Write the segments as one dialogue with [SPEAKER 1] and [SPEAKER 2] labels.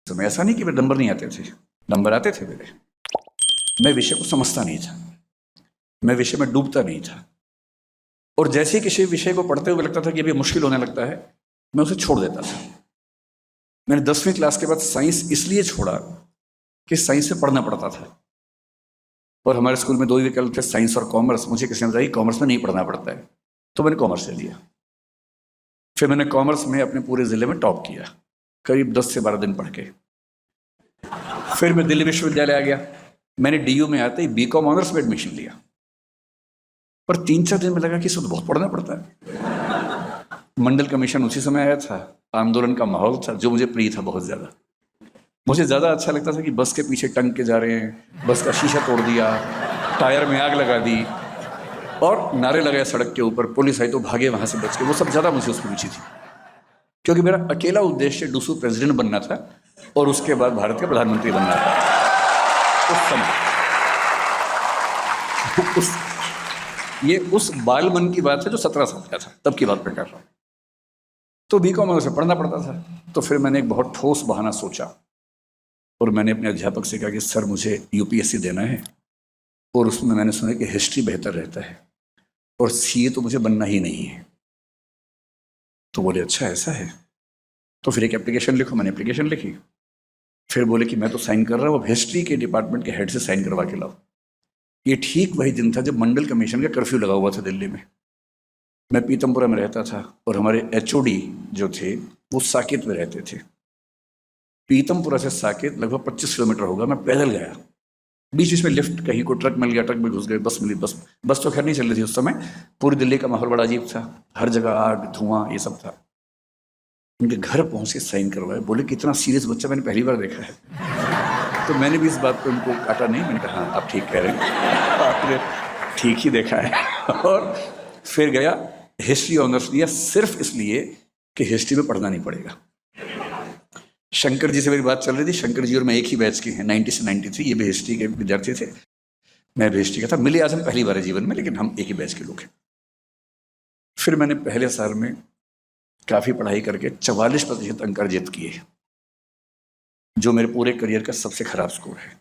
[SPEAKER 1] समय ऐसा नहीं कि मेरे नंबर नहीं आते थे, नंबर आते थे मेरे। मैं विषय को समझता नहीं था, मैं विषय में डूबता नहीं था, और जैसे ही किसी विषय को पढ़ते हुए लगता था कि अभी मुश्किल होने लगता है, मैं उसे छोड़ देता था। मैंने 10वीं क्लास के बाद साइंस इसलिए छोड़ा कि साइंस से पढ़ना पड़ता था, और हमारे स्कूल में दो ही विकल्प थे, साइंस और कॉमर्स। मुझे किसी ने बताया कॉमर्स में नहीं पढ़ना पड़ता है, तो मैंने कॉमर्स ले लिया। फिर मैंने कॉमर्स में अपने पूरे जिले में टॉप किया, करीब 10 से 12 दिन पढ़ के। फिर मैं दिल्ली विश्वविद्यालय आ गया। मैंने डीयू में आते ही बीकॉम ऑनर्स में एडमिशन लिया, पर 3-4 दिन में लगा कि इसको तो बहुत पढ़ना पड़ता है। मंडल कमीशन उसी समय आया था, आंदोलन का माहौल था जो मुझे प्रिय था बहुत ज़्यादा। मुझे ज़्यादा अच्छा लगता था कि बस के पीछे टंग के जा रहे हैं, बस का शीशा तोड़ दिया, टायर में आग लगा दी, और नारे लगाए सड़क के ऊपर, पुलिस आई तो भागे वहाँ से बच के। वो सब ज़्यादा मुझे उसमें रुचि थी, क्योंकि मेरा अकेला उद्देश्य डूसू प्रेसिडेंट बनना था और उसके बाद भारत का प्रधानमंत्री बनना था उस समय। उस बाल मन की बात है जो 17 साल का था, तब की बात मैं कर रहा हूँ। तो बीकॉम में उसे पढ़ना पड़ता था। तो फिर मैंने एक बहुत ठोस बहाना सोचा, और मैंने अपने अध्यापक से कहा कि सर मुझे यूपीएससी देना है, और उसमें मैंने सुना कि हिस्ट्री बेहतर रहता है, और सीए तो मुझे बनना ही नहीं है। तो बोले अच्छा ऐसा है, तो फिर एक एप्लीकेशन लिखो। मैंने एप्लीकेशन लिखी। फिर बोले कि मैं तो साइन कर रहा हूँ, अब हिस्ट्री के डिपार्टमेंट के हेड से साइन करवा के लाओ। ये ठीक वही दिन था जब मंडल कमीशन का कर्फ्यू लगा हुआ था दिल्ली में। मैं पीतमपुरा में रहता था, और हमारे एचओडी जो थे वो साकेत में रहते थे। पीतमपुरा से साकेत लगभग 25 किलोमीटर होगा। मैं पैदल गया, बीच बीच में लिफ्ट, कहीं को ट्रक मिल गया, ट्रक में घुस गए, बस मिली। बस तो खैर नहीं चल रही थी उस समय। पूरी दिल्ली का माहौल बड़ा अजीब था, हर जगह आग धुआं ये सब था। उनके घर पहुंच के साइन करवाए। बोले कितना सीरियस बच्चा मैंने पहली बार देखा है। तो मैंने भी इस बात को उनको काटा नहीं, मैंने कहा हाँ आप ठीक कह रहे हैं, आपने ठीक ही देखा है। और फिर गया, हिस्ट्री ऑनर्स लिया, सिर्फ इसलिए कि हिस्ट्री में पढ़ना नहीं पड़ेगा। शंकर जी से मेरी बात चल रही थी। शंकर जी और मैं एक ही बैच के हैं, 90 से 93। ये भी हिस्ट्री के विद्यार्थी थे, मैं भी हिस्ट्री का था। मिले आज हम पहली बार है जीवन में, लेकिन हम एक ही बैच के लोग हैं। फिर मैंने पहले साल में काफ़ी पढ़ाई करके 44% अंक अर्जित किए, जो मेरे पूरे करियर का सबसे खराब स्कोर है।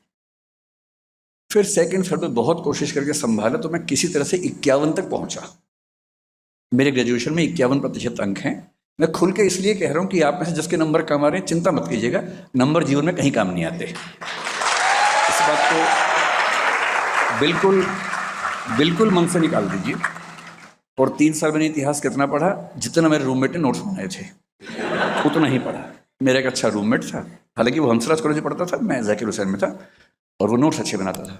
[SPEAKER 1] फिर सेकंड साल में बहुत कोशिश करके संभाला, तो मैं किसी तरह से 51 तक पहुंचा। मेरे ग्रेजुएशन में 51% अंक हैं। मैं खुल के इसलिए कह रहा हूं कि आप में से जिसके नंबर कम आ रहे हैं, चिंता मत कीजिएगा, नंबर जीवन में कहीं काम नहीं आते। इस बात को बिल्कुल बिल्कुल मन से निकाल दीजिए। और 3 साल मैंने इतिहास कितना पढ़ा? जितना मेरे रूममेट ने नोट्स बनाए थे उतना ही पढ़ा। मेरा एक अच्छा रूममेट था, हालांकि वो हंसराज कॉलेज में पढ़ता था, मैं जाकिर हुसैन में था, और वो नोट्स अच्छे बनाता था।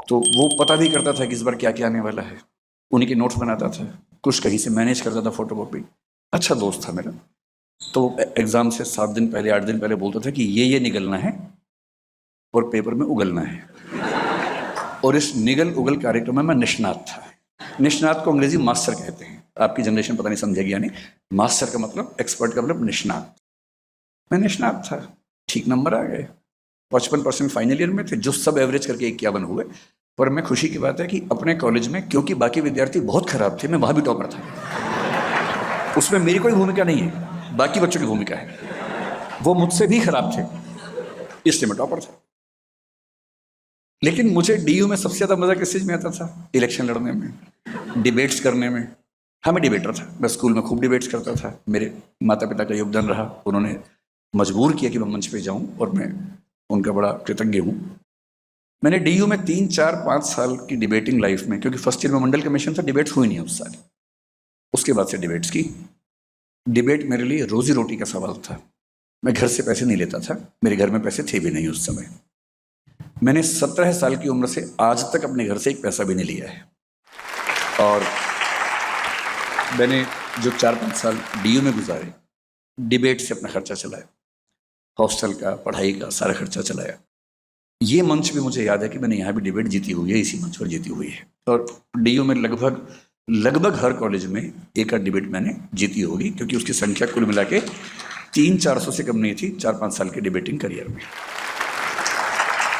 [SPEAKER 1] तो वो पता भी करता था कि इस बार क्या क्या आने वाला है, उन्हीं के नोट्स बनाता था, कुछ कहीं से मैनेज करता था, फोटोकॉपी। अच्छा दोस्त था मेरा। तो एग्जाम से 7 दिन पहले 8 दिन पहले बोलता था कि ये निगलना है और पेपर में उगलना है। और इस निगल उगल कार्यक्रम में मैं निष्णात था। निष्णात को अंग्रेजी मास्टर कहते हैं, आपकी जनरेशन पता नहीं समझेगी या नहीं। मास्टर का मतलब, एक्सपर्ट का मतलब निष्णात। मैं निष्णात था, ठीक नंबर आ गए। 55% फाइनल ईयर में थे, जो सब एवरेज करके 51 हुए। पर मैं खुशी की बात है कि अपने कॉलेज में, क्योंकि बाकी विद्यार्थी बहुत खराब थे, मैं वहां भी टॉपर था। उसमें मेरी कोई भूमिका नहीं है, बाकी बच्चों की भूमिका है। वो मुझसे भी खराब थे, इसलिए मैं टॉपर था। लेकिन मुझे डीयू में सबसे ज्यादा मजा किस चीज में आता था? इलेक्शन लड़ने में, डिबेट्स करने में। हाँ मैं डिबेटर था, मैं स्कूल में खूब डिबेट्स करता था। मेरे माता पिता का योगदान रहा, उन्होंने मजबूर किया कि मैं मंच पे जाऊं, और मैं उनका बड़ा कृतज्ञ हूं। मैंने डीयू में 3, 4, 5 साल की डिबेटिंग लाइफ में, क्योंकि फर्स्ट ईयर में मंडल कमीशन था, डिबेट्स हुई नहीं उस साल। उसके बाद से डिबेट्स की। डिबेट मेरे लिए रोजी रोटी का सवाल था। मैं घर से पैसे नहीं लेता था, मेरे घर में पैसे थे भी नहीं उस समय। मैंने 17 साल की उम्र से आज तक अपने घर से एक पैसा भी नहीं लिया है। और मैंने जो 4-5 साल डीयू में गुजारे, डिबेट से अपना खर्चा चलाया, हॉस्टल का, पढ़ाई का सारा खर्चा चलाया। ये मंच भी मुझे याद है कि मैंने यहाँ भी डिबेट जीती हुई है, इसी मंच पर जीती हुई है। और डीयू में लगभग हर कॉलेज में एक आध डिबेट मैंने जीती होगी, क्योंकि उसकी संख्या कुल मिला के 300-400 से कम नहीं थी 4-5 साल के डिबेटिंग करियर में।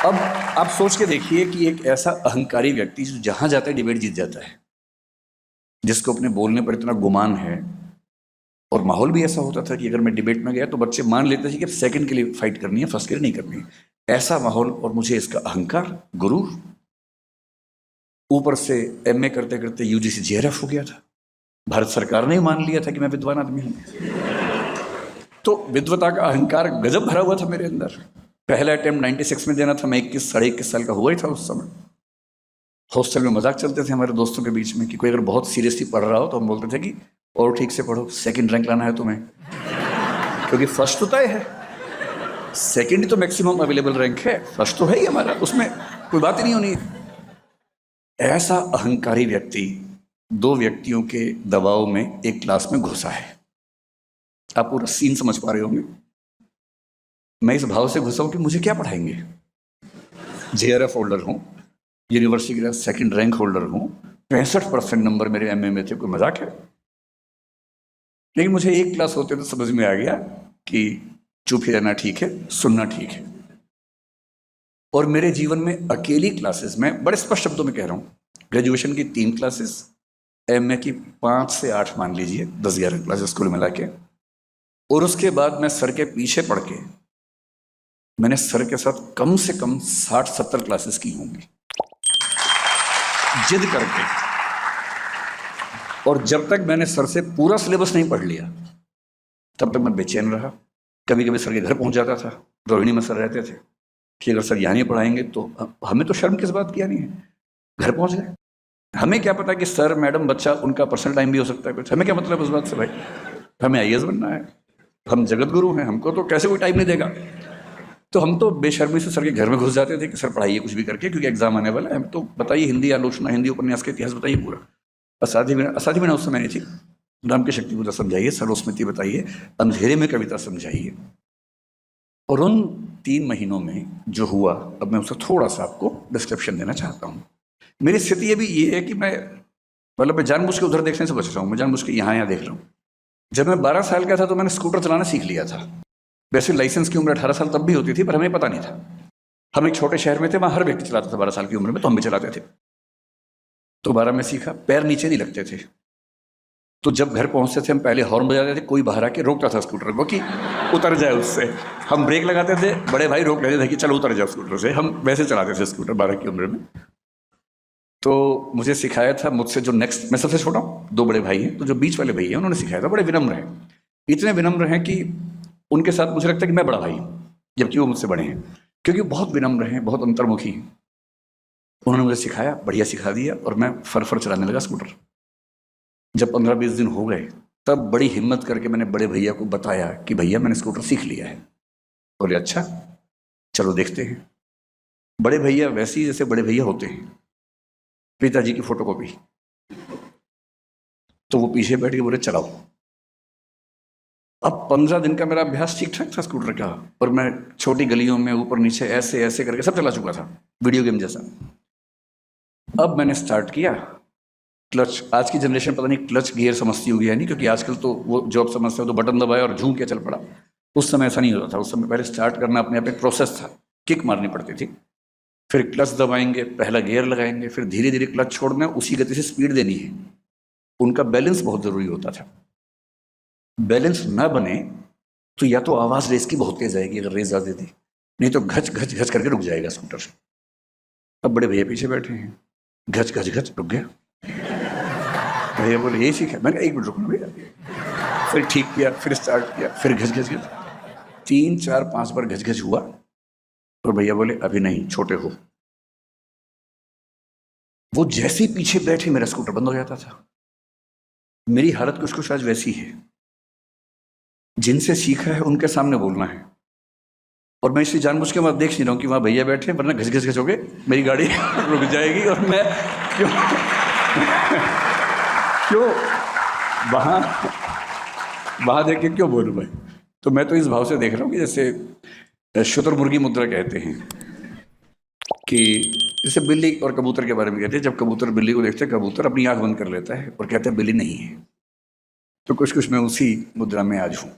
[SPEAKER 1] अब आप सोच के देखिए कि एक ऐसा अहंकारी व्यक्ति जो जहां जाता है डिबेट जीत जाता है, जिसको अपने बोलने पर इतना गुमान है, और माहौल भी ऐसा होता था कि अगर मैं डिबेट में गया तो बच्चे मान लेते थे कि अब सेकंड के लिए फाइट करनी है, फर्स्ट के लिए नहीं करनी है। ऐसा माहौल, और मुझे इसका अहंकार, गुरूर, ऊपर से एमए करते करते यूजीसी जेआरएफ हो गया था। भारत सरकार ने ही मान लिया था कि मैं विद्वान आदमी हूं। तो विद्वता का अहंकार गजब भरा हुआ था मेरे अंदर। पहला अटेम्प्ट 96 में देना था, मैं 21 साढ़े 21 साल का हुआ ही था उस समय। हॉस्टल में मजाक चलते थे हमारे दोस्तों के बीच में कि कोई अगर बहुत सीरियसली पढ़ रहा हो तो हम बोलते थे कि और ठीक से पढ़ो, सेकंड रैंक लाना है तुम्हें, क्योंकि फर्स्ट तो तय है, सेकंड ही तो मैक्सिमम अवेलेबल रैंक है, फर्स्ट तो है ही हमारा, उसमें कोई बात ही नहीं होनी। ऐसा अहंकारी व्यक्ति 2 व्यक्तियों के दबाव में एक क्लास में घुसा है। आप पूरा सीन समझ पा रहे होंगे। मैं इस भाव से घुसा हूं कि मुझे क्या पढ़ाएंगे। जेआरएफ होल्डर हूं, यूनिवर्सिटी का सेकंड रैंक होल्डर हूं, 65% नंबर मेरे एमए में थे, कोई मजाक है। लेकिन मुझे एक क्लास होते तो समझ में आ गया कि चुप ही रहना ठीक है, सुनना ठीक है। और मेरे जीवन में अकेली क्लासेस, मैं बड़े स्पष्ट शब्दों में कह रहा हूं, ग्रेजुएशन की 3 क्लासेस, एमए की 5 से 8 मान लीजिए, 10-11 क्लासेस कुल मिला के, और उसके बाद मैं सर के पीछे पढ़ के मैंने सर के साथ कम से कम 60-70 क्लासेस की होंगी, जिद करके। और जब तक मैंने सर से पूरा सिलेबस नहीं पढ़ लिया तब तक मैं बेचैन रहा। कभी कभी सर के घर पहुंच जाता था, रोहिणी में सर रहते थे कि अगर सर यहाँ नहीं पढ़ाएंगे तो हमें तो शर्म किस बात की आनी है, घर पहुंच गए। हमें क्या पता कि सर मैडम बच्चा उनका पर्सनल टाइम भी हो सकता है कुछ, हमें क्या मतलब उस बात से भाई, हमें आईएएस बनना है, हम जगत गुरु हैं, हमको तो कैसे कोई टाइम नहीं देगा। तो हम तो बेशर्मी से सर के घर में घुस जाते थे कि सर पढ़ाइए कुछ भी करके, क्योंकि एग्जाम आने वाला है, तो बताइए हिंदी आलोचना, हिंदी उपन्यास का इतिहास बताइए पूरा। असाध्य बिना उस समय नहीं थी, राम की शक्ति पूजा समझाइए, सरस्वती बताइए, अंधेरे में कविता समझाइए। और उन 3 महीनों में जो हुआ, अब मैं उसका थोड़ा सा आपको डिस्क्रिप्शन देना चाहता हूँ। मेरी स्थिति अभी ये है कि मैं जानबूझ के उधर देखने से बच रहा हूँ, मैं जानबूझ के यहाँ देख रहा हूँ। जब मैं 12 साल का था तो मैंने स्कूटर चलाना सीख लिया था। वैसे लाइसेंस की उम्र 18 साल तब भी होती थी, पर हमें पता नहीं था। हम एक छोटे शहर में थे, वहाँ हर व्यक्ति चलाता था 12 साल की उम्र में, तो हम भी चलाते थे। तो 12 में सीखा, पैर नीचे नहीं लगते थे। तो जब घर पहुंचते थे हम पहले हॉर्न बजाते थे, कोई बाहर आके रोकता था स्कूटर को कि उतर जाए उससे। हम ब्रेक लगाते थे, बड़े भाई रोक लेते थे कि चलो उतर जाओ स्कूटर से। हम वैसे चलाते थे स्कूटर 12 की उम्र में। तो मुझे सिखाया था मुझसे जो नेक्स्ट, मैं सबसे छोटा हूँ, 2 बड़े भाई हैं, तो जो बीच वाले भाई हैं उन्होंने सिखाया था। बड़े विनम्र हैं, इतने विनम्र हैं कि उनके साथ मुझे लगता है कि मैं बड़ा भाई हूँ, जबकि वो मुझसे बड़े हैं, क्योंकि बहुत विनम्र हैं, बहुत अंतर्मुखी हैं। उन्होंने मुझे सिखाया, बढ़िया सिखा दिया, और मैं फर चलाने लगा स्कूटर। जब 15-20 दिन हो गए तब बड़ी हिम्मत करके मैंने बड़े भैया को बताया कि भैया मैंने स्कूटर सीख लिया है। बोले अच्छा चलो देखते हैं। बड़े भैया वैसे ही जैसे बड़े भैया होते हैं, पिताजी की फोटोकॉपी। तो वो पीछे बैठ के बोले चलाओ। अब 15 दिन का मेरा अभ्यास ठीक ठाक था स्कूटर का, और मैं छोटी गलियों में ऊपर नीचे ऐसे ऐसे करके सब चला चुका था, वीडियो गेम जैसा। अब मैंने स्टार्ट किया, क्लच, आज की जनरेशन पता नहीं क्लच गियर समझती होगी या नहीं, क्योंकि आजकल तो वो जॉब समझते हो तो बटन दबाया और झूम के चल पड़ा। उस समय ऐसा नहीं होता था, उस समय पहले स्टार्ट करना अपने आप एक प्रोसेस था, किक मारनी पड़ती थी, फिर क्लच दबाएंगे, पहला गियर लगाएंगे, फिर धीरे धीरे क्लच छोड़ना, उसी गति से स्पीड देनी है। उनका बैलेंस बहुत जरूरी होता था। बैलेंस ना बने तो या तो आवाज रेस की बहुत तेज आएगी अगर रेस ज्यादा दी, नहीं तो घच घच घच करके रुक जाएगा स्कूटर। अब बड़े भैया पीछे बैठे हैं, घच घच घच रुक गया। भैया बोले यही सीखा। मैंने कहा 1 मिनट रुकना भैया। फिर ठीक किया, फिर स्टार्ट किया, फिर घच घच घच, 3 4 5 बार घच घच हुआ, और भैया बोले अभी नहीं, छोटे हो। वो जैसे ही पीछे बैठे मेरा स्कूटर बंद हो जाता था। मेरी हालत कुछ कुछ आज वैसी है। जिनसे सीखा है उनके सामने बोलना है, और मैं इसलिए जानबूझ के मैं देख नहीं रहा हूँ कि वहां भैया बैठे, वरना घस घस घस हो गए मेरी गाड़ी रुक जाएगी, और मैं क्यों वहां देख के क्यों बोलूं भाई। तो मैं तो इस भाव से देख रहा हूँ कि जैसे शुतुरमुर्गी मुद्रा कहते हैं, कि जैसे बिल्ली और कबूतर के बारे में कहते हैं, जब कबूतर बिल्ली को देखते हैं, कबूतर अपनी आंख बंद कर लेता है और कहता है बिल्ली नहीं है। तो कुछ कुछ मैं उसी मुद्रा में आज हूँ।